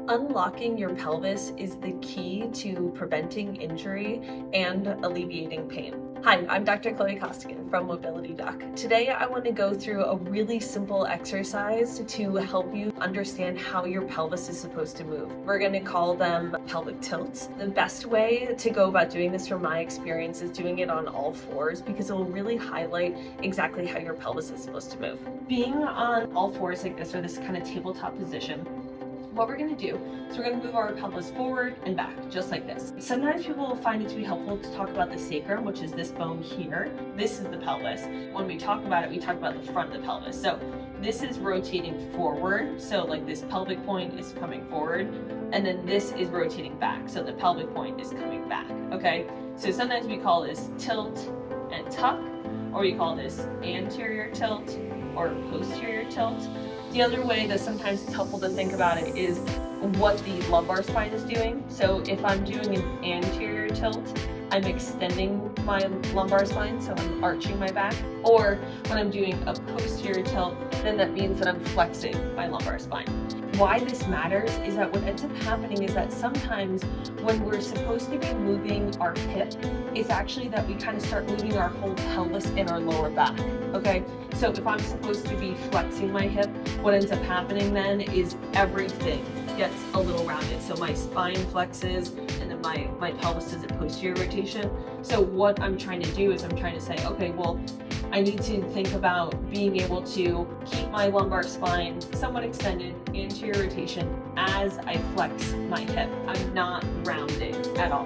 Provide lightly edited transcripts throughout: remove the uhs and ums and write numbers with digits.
Unlocking your pelvis is the key to preventing injury and alleviating pain. Hi, I'm Dr. Chloe Costigan from Mobility Doc. Today I want to go through a really simple exercise to help you understand how your pelvis is supposed to move. We're going to call them pelvic tilts. The best way to go about doing this from my experience is doing it on all fours because it will really highlight exactly how your pelvis is supposed to move. Being on all fours like this, or this kind of tabletop position, what we're going to do is we're going to move our pelvis forward and back, just like this. Sometimes people will find it to be helpful to talk about the sacrum, which is this bone here. This is the pelvis. When we talk about it, we talk about the front of the pelvis. So this is rotating forward. So like this pelvic point is coming forward, and then this is rotating back. So the pelvic point is coming back, okay? So sometimes we call this tilt and tuck, or we call this anterior tilt or posterior tilt. The other way that sometimes it's helpful to think about it is what the lumbar spine is doing. So if I'm doing an anterior tilt, I'm extending my lumbar spine, so I'm arching my back. Or when I'm doing a posterior tilt, then that means that I'm flexing my lumbar spine. Why this matters is that what ends up happening is that sometimes when we're supposed to be moving our hip, it's actually that we kind of start moving our whole pelvis and our lower back, okay? So if I'm supposed to be flexing my hip, what ends up happening then is everything gets a little rounded. So my spine flexes, and then my pelvis does a posterior rotation. So what I'm trying to do is I'm trying to say, okay, well, I need to think about being able to keep my lumbar spine somewhat extended, anterior rotation, as I flex my hip. I'm not rounding at all.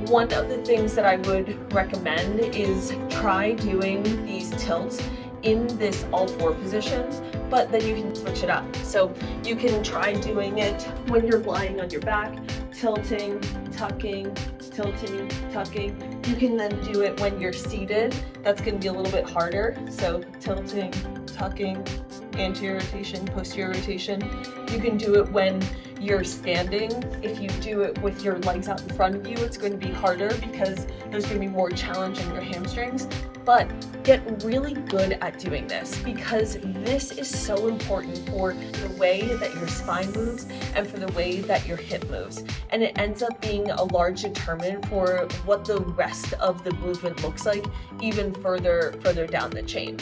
One of the things that I would recommend is try doing these tilts in this all four position, but then you can switch it up. So you can try doing it when you're lying on your back, tilting, tucking, tilting, tucking. You can then do it when you're seated. That's going to be a little bit harder. So tilting, tucking, anterior rotation, posterior rotation. You can do it when you're standing. If you do it with your legs out in front of you, it's going to be harder because there's going to be more challenge in your hamstrings. But get really good at doing this because this is so important for the way that your spine moves and for the way that your hip moves. And it ends up being a large determinant for what the rest of the movement looks like even further down the chain.